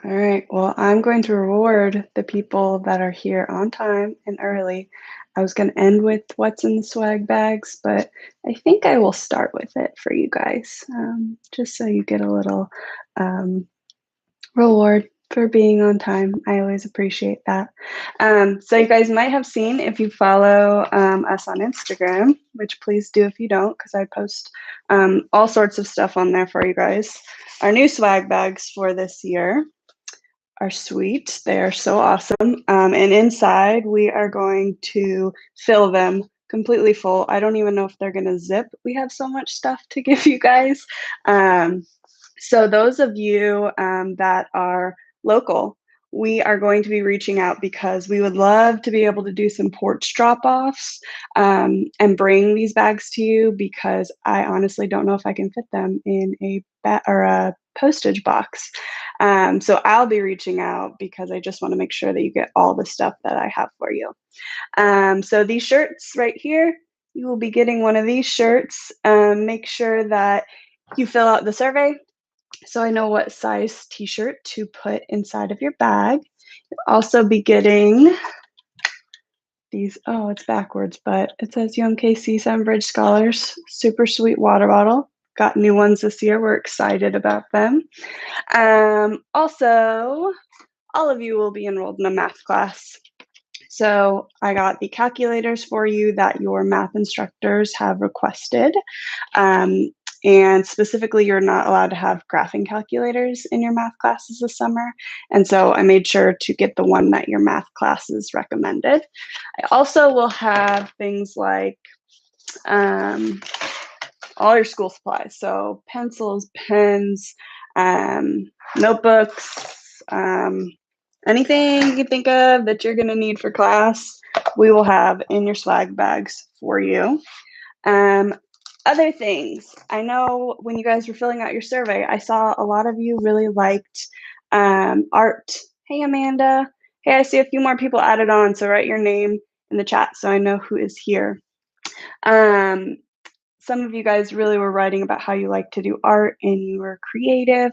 All right. Well, I'm going to reward the people that are here on time and early. I was going to end with what's in the swag bags, but I think I will start with it for you guys, just so you get a little um, reward for being on time. I always appreciate that. So you guys might have seen if you follow us on Instagram, which please do if you don't, because I post all sorts of stuff on there for you guys. Our new swag bags for this year are sweet. They are so awesome. And inside, we are going to fill them completely full. I don't even know if they're going to zip. We have so much stuff to give you guys. So, those of you that are local, we are going to be reaching out because we would love to be able to do some porch drop offs and bring these bags to you because I honestly don't know if I can fit them in a postage box. So I'll be reaching out because I just want to make sure that you get all the stuff that I have for you. So these shirts right here, you will be getting one of these shirts. Make sure that you fill out the survey so I know what size t-shirt to put inside of your bag. You'll also be getting these, oh, it's backwards, but it says UMKC Sunbridge Scholars, super sweet water bottle. Got new ones this year. We're excited about them. Also, all of you will be enrolled in a math class. So I got the calculators for you that your math instructors have requested. And specifically, you're not allowed to have graphing calculators in your math classes this summer. And so I made sure to get the one that your math classes recommended. I also will have things like all your school supplies. So pencils, pens, notebooks, anything you can think of that you're going to need for class, we will have in your swag bags for you. Other things, I know when you guys were filling out your survey, I saw a lot of you really liked art. Hey, Amanda. Hey, I see a few more people added on, so write your name in the chat so I know who is here. Some of you guys really were writing about how you like to do art and you were creative.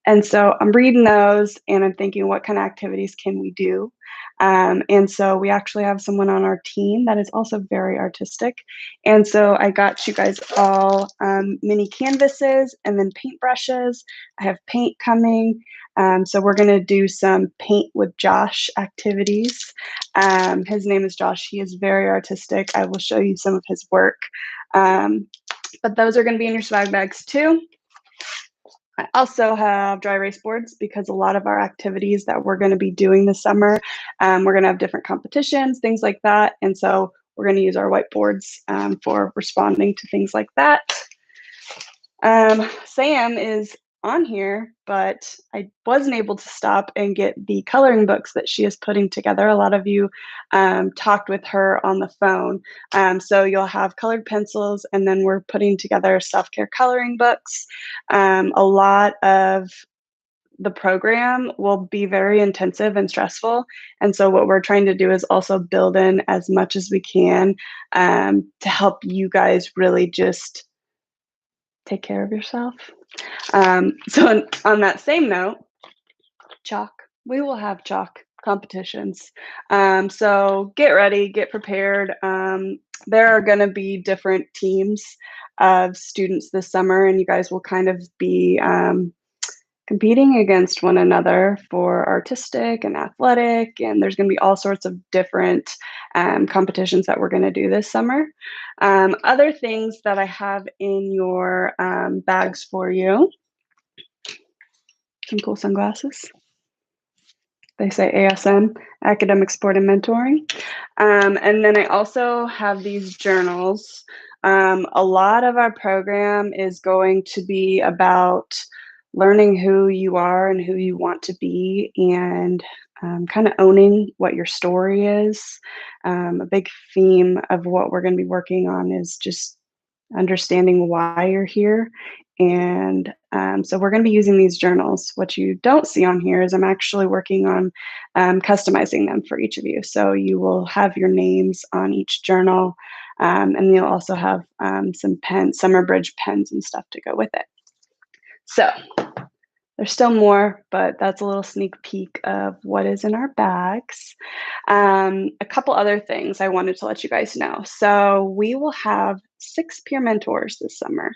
And so I'm reading those and I'm thinking, what kind of activities can we do? And so we actually have someone on our team that is also very artistic. And so I got you guys all mini canvases and then paintbrushes. I have paint coming. So we're going to do some paint with Josh activities. His name is Josh. He is very artistic. I will show you some of his work. But those are going to be in your swag bags too. I also have dry erase boards because a lot of our activities that we're going to be doing this summer, we're going to have different competitions, things like that. And so we're going to use our whiteboards for responding to things like that. Sam is on here, but I wasn't able to stop and get the coloring books that she is putting together. A lot of you talked with her on the phone. So you'll have colored pencils, and then we're putting together self-care coloring books. A lot of the program will be very intensive and stressful. And so what we're trying to do is also build in as much as we can to help you guys really just take care of yourself. So on that same note, chalk. We will have chalk competitions. So get ready, get prepared. There are going to be different teams of students this summer, and you guys will kind of be competing against one another for artistic and athletic, and there's going to be all sorts of different competitions that we're going to do this summer. Other things that I have in your bags for you, some cool sunglasses. They say ASM, Academic Support and Mentoring. And then I also have these journals. A lot of our program is going to be about learning who you are and who you want to be and kind of owning what your story is. A big theme of what we're going to be working on is just understanding why you're here. And so we're going to be using these journals. What you don't see on here is I'm actually working on customizing them for each of you. So you will have your names on each journal, and you'll also have some pens, Summer Bridge pens and stuff to go with it. So There's still more, but that's a little sneak peek of what is in our bags. A couple other things I wanted to let you guys know. So we will have 6 peer mentors this summer.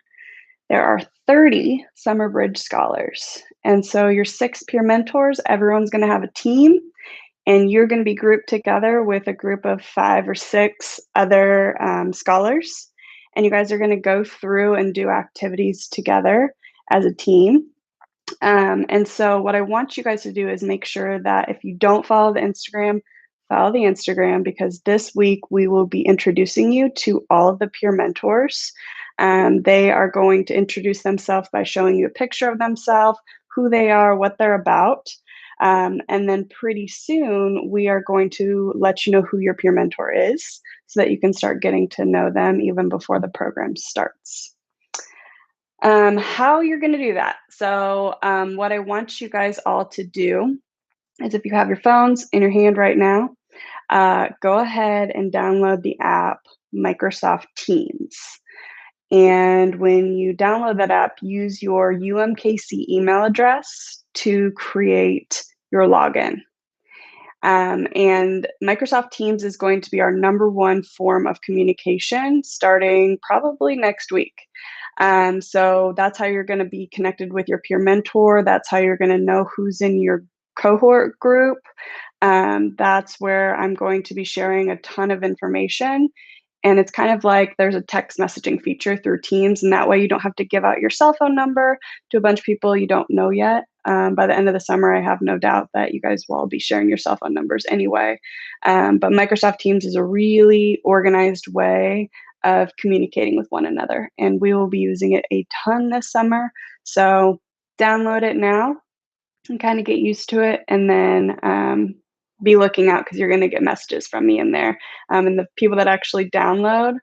There are 30 Summer Bridge scholars. And so your 6 peer mentors, everyone's going to have a team, and you're going to be grouped together with a group of 5 or 6 other scholars. And you guys are going to go through and do activities together as a team. And so, what I want you guys to do is make sure that if you don't follow the Instagram because this week we will be introducing you to all of the peer mentors. They are going to introduce themselves by showing you a picture of themselves, who they are, what they're about. And then pretty soon we are going to let you know who your peer mentor is so that you can start getting to know them even before the program starts. How you're going to do that. So, what I want you guys all to do is if you have your phones in your hand right now, go ahead and download the app Microsoft Teams. And when you download that app, use your UMKC email address to create your login. And Microsoft Teams is going to be our number one form of communication starting probably next week. So that's how you're going to be connected with your peer mentor. That's how you're going to know who's in your cohort group. That's where I'm going to be sharing a ton of information. And it's kind of like there's a text messaging feature through Teams, and that way you don't have to give out your cell phone number to a bunch of people you don't know yet. By the end of the summer, I have no doubt that you guys will all be sharing your cell phone numbers anyway. But Microsoft Teams is a really organized way of communicating with one another, and we will be using it a ton this summer. So download it now and kind of get used to it, and then be looking out because you're going to get messages from me in there. And the people that actually download,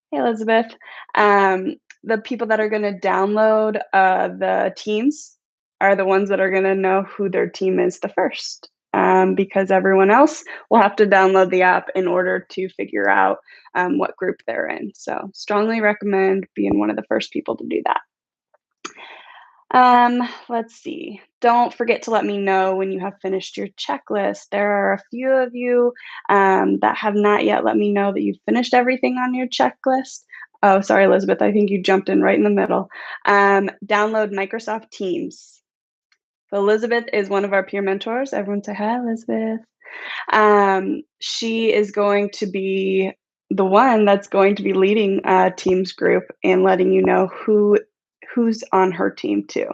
hey Elizabeth, the people that are going to download the teams are the ones that are going to know who their team is the first. Because everyone else will have to download the app in order to figure out what group they're in. So, strongly recommend being one of the first people to do that. Let's see. Don't forget to let me know when you have finished your checklist. There are a few of you that have not yet let me know that you've finished everything on your checklist. Oh, sorry, Elizabeth. I think you jumped in right in the middle. Download Microsoft Teams. So Elizabeth is one of our peer mentors. Everyone say hi, Elizabeth. She is going to be the one that's going to be leading a Teams group and letting you know who's on her team too.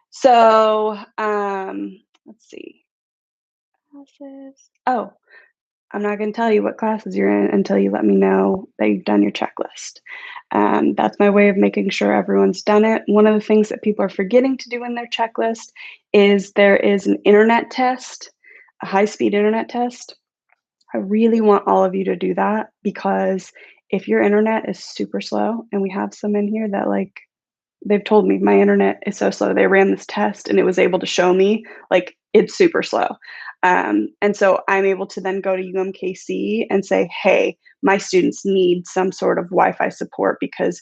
So, let's see. Classes. Oh, I'm not going to tell you what classes you're in until you let me know that you've done your checklist. That's my way of making sure everyone's done it. One of the things that people are forgetting to do in their checklist is there is an internet test, a high-speed internet test. I really want all of you to do that because if your internet is super slow, and we have some in here that like they've told me my internet is so slow. They ran this test and it was able to show me like it's super slow. And so I'm able to then go to UMKC and say, hey, my students need some sort of Wi-Fi support because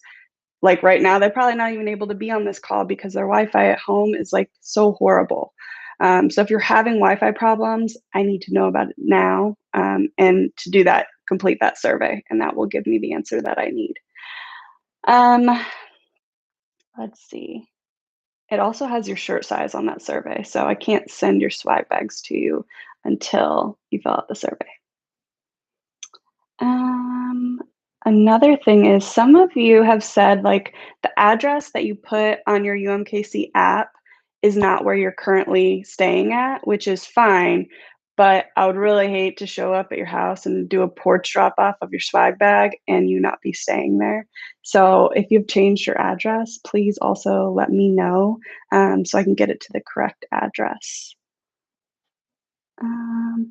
like right now they're probably not even able to be on this call because their Wi-Fi at home is like so horrible. So if you're having Wi-Fi problems, I need to know about it now. And to do that, complete that survey, and that will give me the answer that I need. Um, let's see. It also has your shirt size on that survey, so I can't send your swag bags to you until you fill out the survey. Um, Another thing is some of you have said like the address that you put on your UMKC app is not where you're currently staying at, which is fine. But I would really hate to show up at your house and do a porch drop off of your swag bag and you not be staying there. So if you've changed your address, please also let me know so I can get it to the correct address. Um,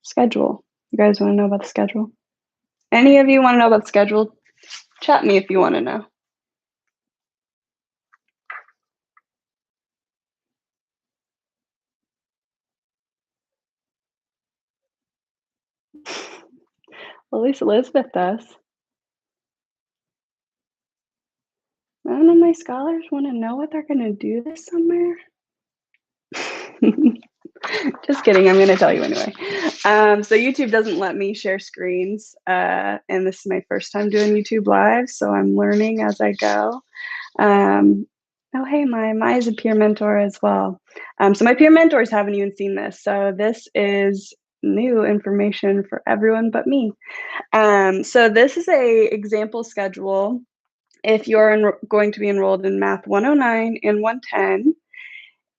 Schedule. You guys want to know about the schedule? Any of you want to know about the schedule? Chat me if you want to know. Well, at least Elizabeth does. None of my scholars want to know what they're going to do this summer. Just kidding. I'm going to tell you anyway. So YouTube doesn't let me share screens, and this is my first time doing YouTube Live, so I'm learning as I go. Oh, hey, my is a peer mentor as well. So my peer mentors haven't even seen this, so this is new information for everyone but me. So this is a example schedule if you're going to be enrolled in Math 109 and 110,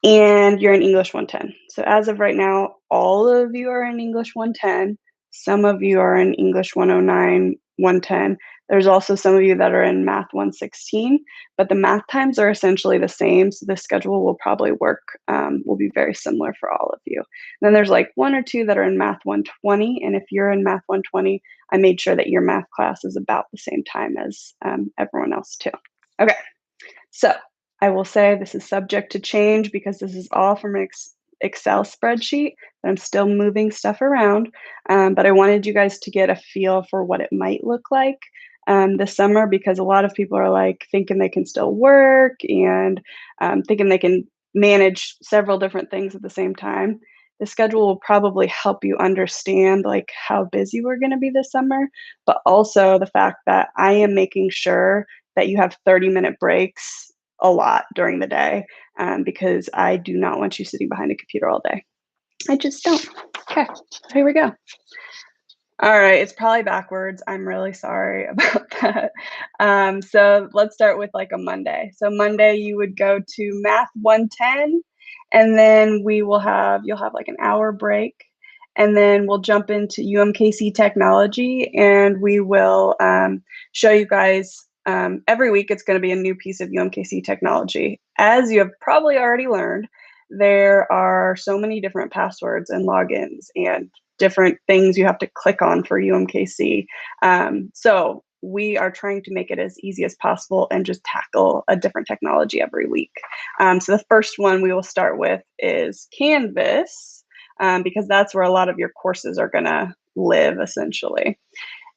and you're in English 110. So as of right now, all of you are in English 110. Some of you are in English 109, 110. There's also some of you that are in Math 116, but the math times are essentially the same. So the schedule will probably work, will be very similar for all of you. And then there's like one or two that are in Math 120. And if you're in Math 120, I made sure that your math class is about the same time as everyone else too. Okay, so I will say this is subject to change because this is all from an Excel spreadsheet, but I'm still moving stuff around. But I wanted you guys to get a feel for what it might look like this summer, because a lot of people are like thinking they can still work and thinking they can manage several different things at the same time. The schedule will probably help you understand like how busy we're going to be this summer, but also the fact that I am making sure that you have 30-minute breaks a lot during the day, because I do not want you sitting behind a computer all day. I just don't. Okay, here we go. All right, it's probably backwards. I'm really sorry about that. So let's start with like a Monday. So Monday you would go to Math 110, and then you'll have like an hour break, and then we'll jump into UMKC technology, and we will show you guys every week. It's going to be a new piece of UMKC technology. As you have probably already learned, there are so many different passwords and logins and different things you have to click on for UMKC. So we are trying to make it as easy as possible and just tackle a different technology every week. So the first one we will start with is Canvas, because that's where a lot of your courses are going to live essentially.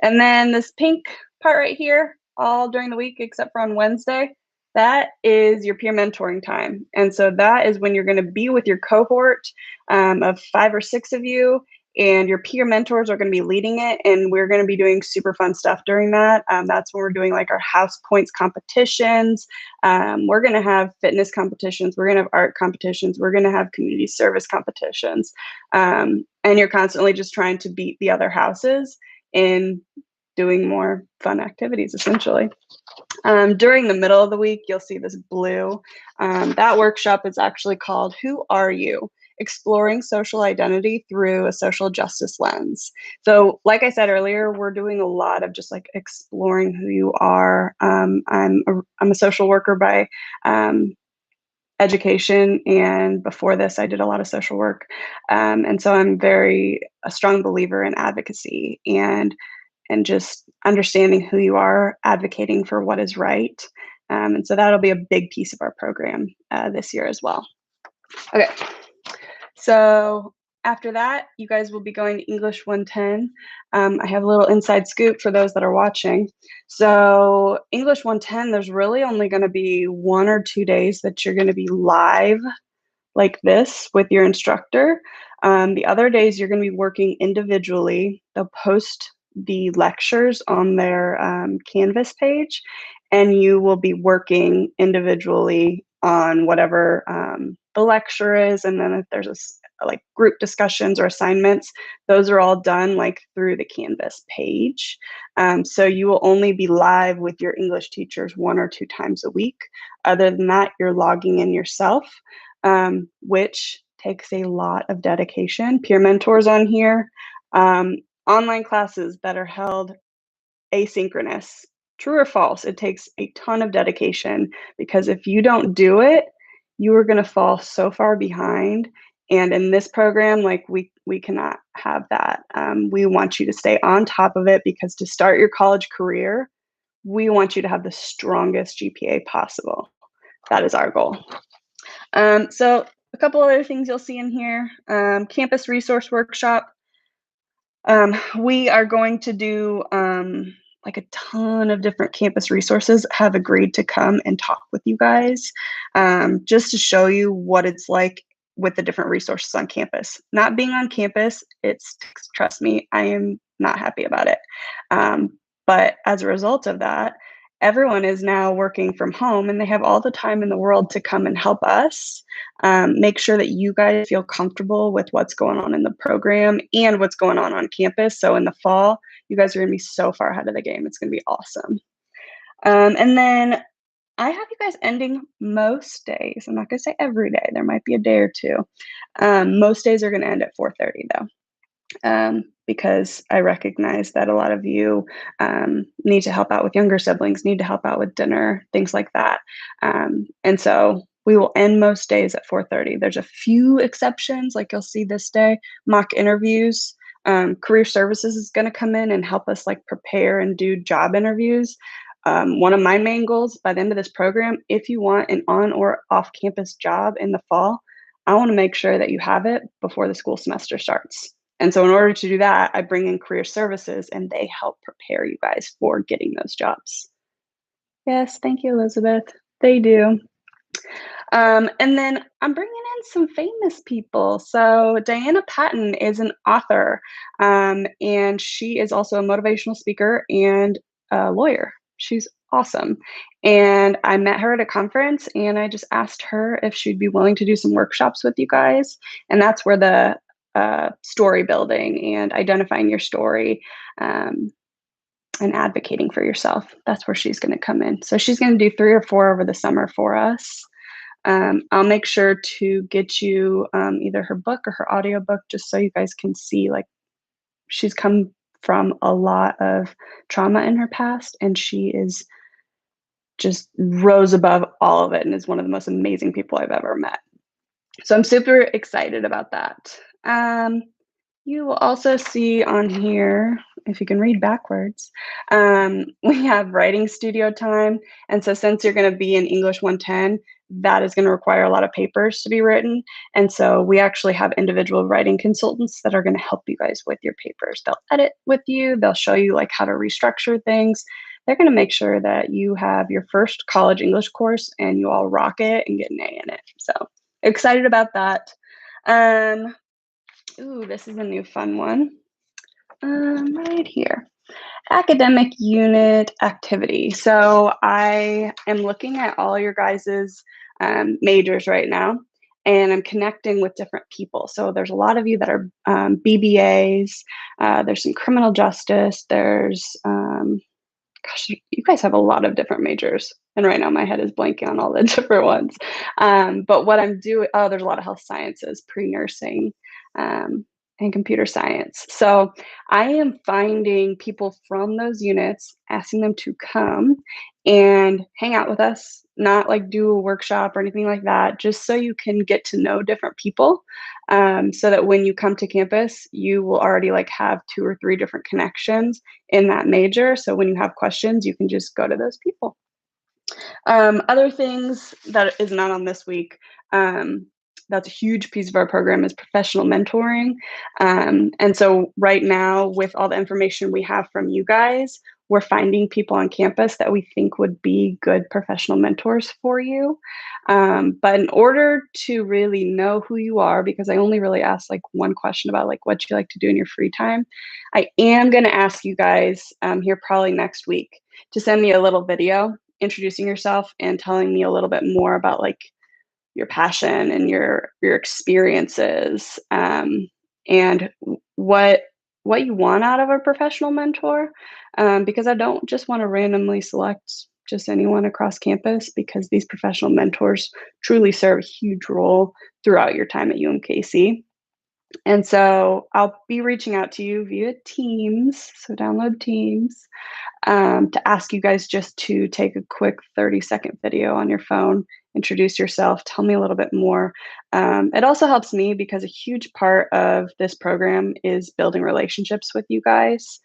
And then this pink part right here, all during the week except for on Wednesday, that is your peer mentoring time. And so that is when you're going to be with your cohort of 5 or 6 of you, and your peer mentors are going to be leading it, and we're going to be doing super fun stuff during that. That's when we're doing like our house points competitions. We're going to have fitness competitions. We're going to have art competitions. We're going to have community service competitions. And you're constantly just trying to beat the other houses in doing more fun activities, essentially. During the middle of the week, you'll see this blue. That workshop is actually called Who Are You? Exploring Social Identity Through a Social Justice Lens. So like I said earlier, we're doing a lot of just like exploring who you are. I'm a social worker by education, and before this I did a lot of social work, and so I'm a strong believer in advocacy and just understanding who you are, advocating for what is right. And so that'll be a big piece of our program this year as well. Okay, so after that, you guys will be going to English 110. I have a little inside scoop for those that are watching. So English 110, there's really only going to be 1 or 2 days that you're going to be live like this with your instructor. The other days you're going to be working individually. They'll post the lectures on their Canvas page, and you will be working individually on whatever the lecture is. And then if there's like group discussions or assignments, those are all done like through the Canvas page. So you will only be live with your English teachers 1 or 2 times a week. Other than that, you're logging in yourself, which takes a lot of dedication. Peer mentors on here. Online classes that are held asynchronous. True or false? It takes a ton of dedication, because if you don't do it, you are going to fall so far behind. And in this program, like we cannot have that. We want you to stay on top of it, because to start your college career, we want you to have the strongest GPA possible. That is our goal. So a couple other things you'll see in here. Campus resource workshop. We are going to do like a ton of different campus resources have agreed to come and talk with you guys, just to show you what it's like with the different resources on campus. Not being on campus, it's, trust me, I am not happy about it. Um, but as a result of that, everyone is now working from home and they have all the time in the world to come and help us make sure that you guys feel comfortable with what's going on in the program and what's going on campus. So in the fall, you guys are going to be so far ahead of the game. It's going to be awesome. And then I have you guys ending most days. I'm not going to say every day. There might be a day or two. Most days are going to end at 4:30 though, because I recognize that a lot of you need to help out with younger siblings, need to help out with dinner, things like that. And so we will end most days at 4:30. There's a few exceptions, like you'll see this day, mock interviews. Career Services is going to come in and help us like prepare and do job interviews. One of my main goals by the end of this program, if you want an on or off campus job in the fall, I want to make sure that you have it before the school semester starts. And so in order to do that, I bring in Career Services and they help prepare you guys for getting those jobs. Yes, thank you, Elizabeth. They do. And then I'm bringing in some famous people. So Diana Patton is an author, and she is also a motivational speaker and a lawyer. She's awesome. And I met her at a conference, and I just asked her if she'd be willing to do some workshops with you guys. And that's where the story building and identifying your story and advocating for yourself. That's where she's going to come in. So she's going to do 3 or 4 over the summer for us. I'll make sure to get you either her book or her audiobook just so you guys can see like she's come from a lot of trauma in her past and she is just rose above all of it and is one of the most amazing people I've ever met. So I'm super excited about that. You will also see on here, if you can read backwards, we have writing studio time. And so since you're going to be in English 110, that is going to require a lot of papers to be written. And so we actually have individual writing consultants that are going to help you guys with your papers. They'll edit with you. They'll show you like how to restructure things. They're going to make sure that you have your first college English course and you all rock it and get an A in it. So excited about that. Ooh, this is a new fun one. Right here. Academic unit activity. So I am looking at all your guys's majors right now, and I'm connecting with different people. So there's a lot of you that are BBAs. There's some criminal justice. There's gosh, you guys have a lot of different majors. And right now my head is blanking on all the different ones. But what I'm doing, oh, there's a lot of health sciences, pre-nursing, and computer science. So I am finding people from those units, asking them to come and hang out with us, not like do a workshop or anything like that, just so you can get to know different people. So that when you come to campus, you will already like have 2 or 3 different connections in that major. So when you have questions, you can just go to those people. Other things that is not on this week, that's a huge piece of our program is professional mentoring. And so right now, with all the information we have from you guys, we're finding people on campus that we think would be good professional mentors for you. But in order to really know who you are, because I only really asked like one question about like what you like to do in your free time, I am going to ask you guys here probably next week to send me a little video introducing yourself and telling me a little bit more about like your passion and your experiences, and what you want out of a professional mentor, because I don't just want to randomly select just anyone across campus because these professional mentors truly serve a huge role throughout your time at UMKC. And so I'll be reaching out to you via Teams, so download Teams, to ask you guys just to take a quick 30-second video on your phone, introduce yourself, tell me a little bit more. It also helps me because a huge part of this program is building relationships with you guys.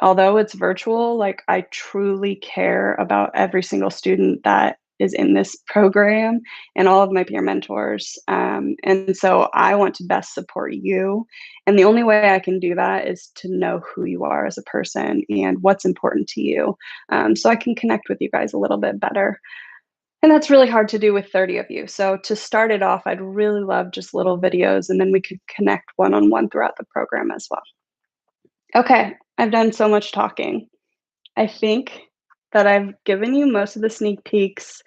Although it's virtual, like I truly care about every single student that is in this program and all of my peer mentors. And so I want to best support you. And the only way I can do that is to know who you are as a person and what's important to you. So I can connect with you guys a little bit better. And that's really hard to do with 30 of you. So to start it off, I'd really love just little videos and then we could connect one on one throughout the program as well. Okay, I've done so much talking. I think that I've given you most of the sneak peeks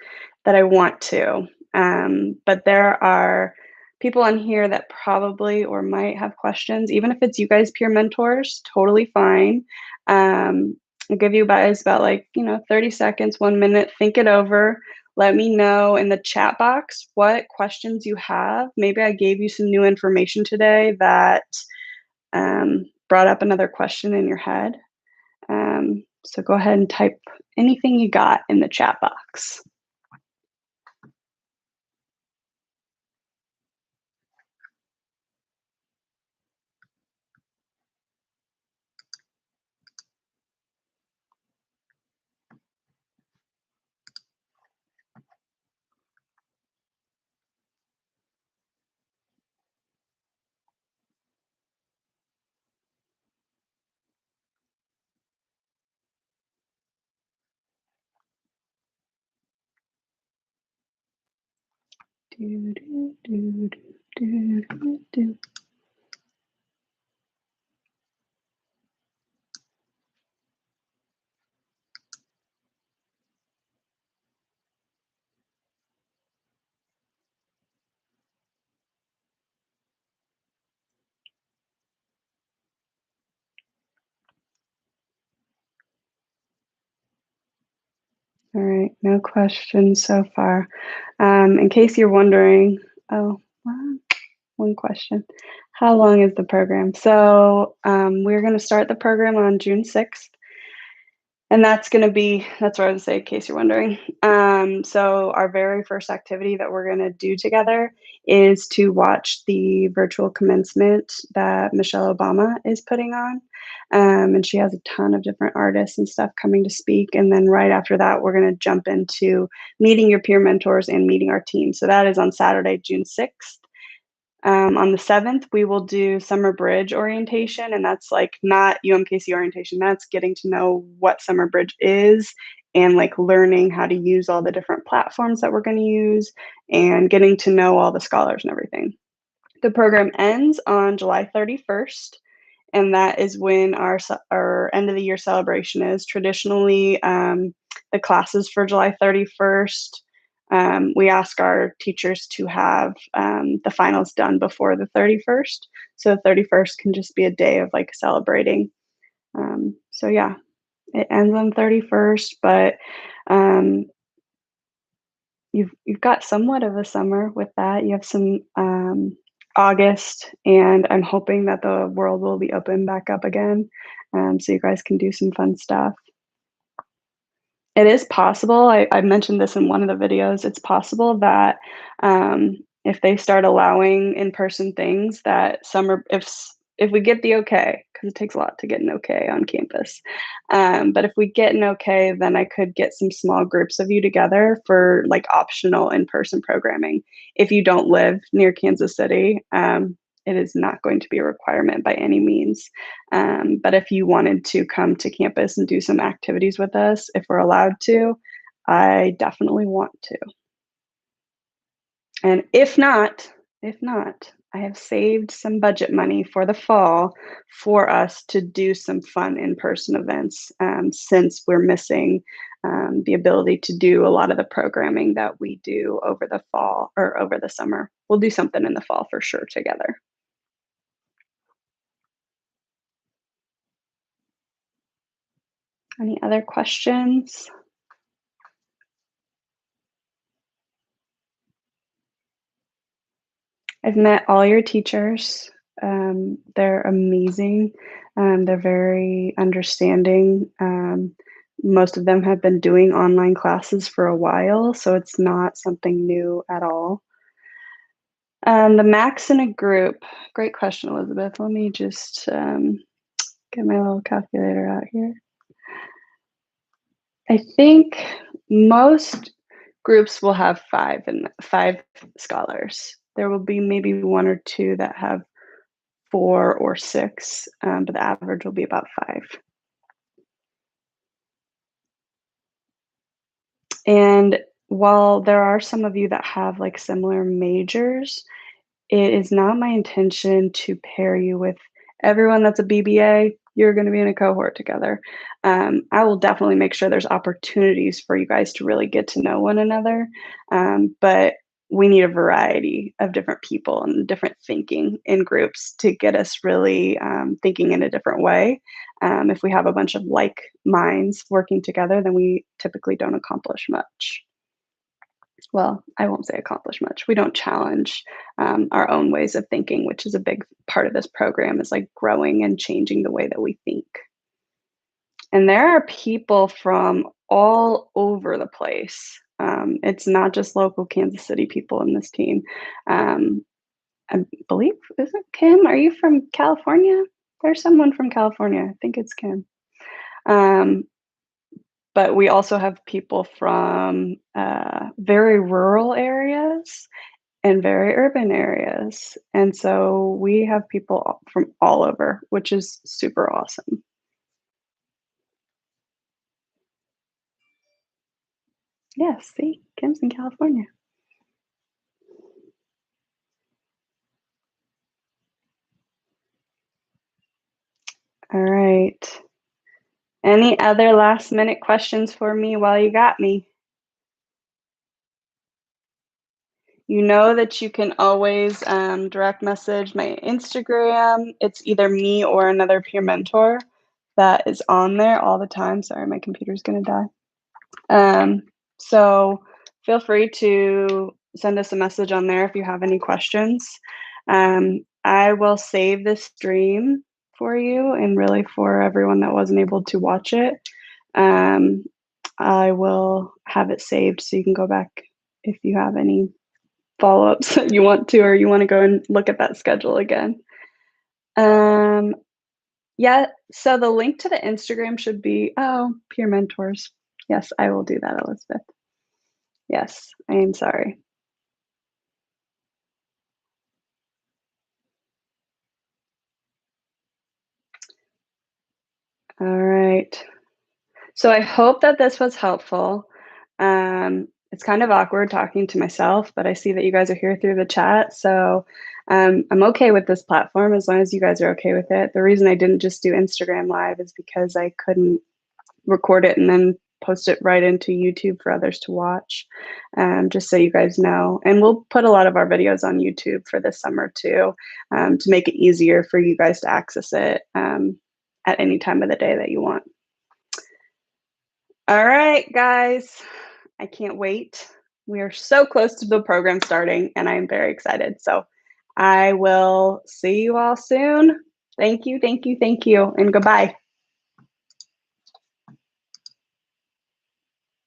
that I want to. But there are people on here that probably or might have questions, even if it's you guys peer mentors, totally fine. I'll give you guys about 30 seconds, 1 minute, think it over. Let me know in the chat box what questions you have. Maybe I gave you some new information today that brought up another question in your head. So go ahead and type anything you got in the chat box. Do, do, do, do, do, do. All right, no questions so far. In case you're wondering, oh, one question. How long is the program? So we're going to start the program on June 6th. And that's what I would say, in case you're wondering. So our very first activity that we're going to do together is to watch the virtual commencement that Michelle Obama is putting on. And she has a ton of different artists and stuff coming to speak. And then right after that, we're going to jump into meeting your peer mentors and meeting our team. So that is on Saturday, June 6th. On the 7th, we will do Summer Bridge orientation, and that's like not UMKC orientation. That's getting to know what Summer Bridge is and like learning how to use all the different platforms that we're going to use and getting to know all the scholars and everything. The program ends on July 31st, and that is when our end of the year celebration is. Traditionally, the classes for July 31st, we ask our teachers to have the finals done before the 31st. So the 31st can just be a day of like celebrating. So yeah, it ends on 31st, but you've got somewhat of a summer with that. You have some August, and I'm hoping that the world will be open back up again, so you guys can do some fun stuff. It is possible, I mentioned this in one of the videos, it's possible that, if they start allowing in-person things that summer if we get the okay, because it takes a lot to get an okay on campus, but if we get an okay, then I could get some small groups of you together for, like, optional in-person programming. If you don't live near Kansas City, it is not going to be a requirement by any means. But if you wanted to come to campus and do some activities with us, if we're allowed to, I definitely want to. And if not, I have saved some budget money for the fall for us to do some fun in-person events, since we're missing the ability to do a lot of the programming that we do over the fall or over the summer. We'll do something in the fall for sure together. Any other questions? I've met all your teachers. They're amazing. They're very understanding. Most of them have been doing online classes for a while, so it's not something new at all. The max in a group. Great question, Elizabeth. Let me just get my little calculator out here. I think most Groups will have 5 scholars. There will be maybe 1 or 2 that have 4 or 6, but the average will be about 5. And while there are some of you that have, like, similar majors, it is not my intention to pair you with everyone that's a BBA. You're gonna be in a cohort together. I will definitely make sure there's opportunities for you guys to really get to know one another, but we need a variety of different people and different thinking in groups to get us really, thinking in a different way. If we have a bunch of like minds working together, then we typically don't accomplish much. Well, I won't say accomplish much. We don't challenge our own ways of thinking, which is a big part of this program, is like growing and changing the way that we think. And there are people from all over the place. It's not just local Kansas City people in this team. Um, I believe, is it Kim? Are you from California? There's someone from California. I think it's Kim. Um, but we also have people from very rural areas and very urban areas. And so we have people from all over, which is super awesome. Yeah, see, Kim's in California. All right. Any other last minute questions for me while you got me? You know that you can always direct message my Instagram. It's either me or another peer mentor that is on there all the time. Sorry, my computer's going to die. Um, so feel free to send us a message on there if you have any questions. I will save this stream for you and really for everyone that wasn't able to watch it. Um, I will have it saved so you can go back if you have any follow-ups that you want to, or you want to go and look at that schedule again. Um, yeah, so the link to the Instagram should be, oh, peer mentors. Yes, I will do that, Elizabeth. Yes, I am sorry. All right. So I hope that this was helpful. It's kind of awkward talking to myself, but I see that you guys are here through the chat. So I'm okay with this platform as long as you guys are okay with it. The reason I didn't just do Instagram Live is because I couldn't record it and then post it right into YouTube for others to watch, just so you guys know. And we'll put a lot of our videos on YouTube for this summer too, to make it easier for you guys to access it at any time of the day that you want. All right, guys, I can't wait. We are so close to the program starting, and I'm very excited. So I will see you all soon. Thank you, thank you, thank you, and goodbye.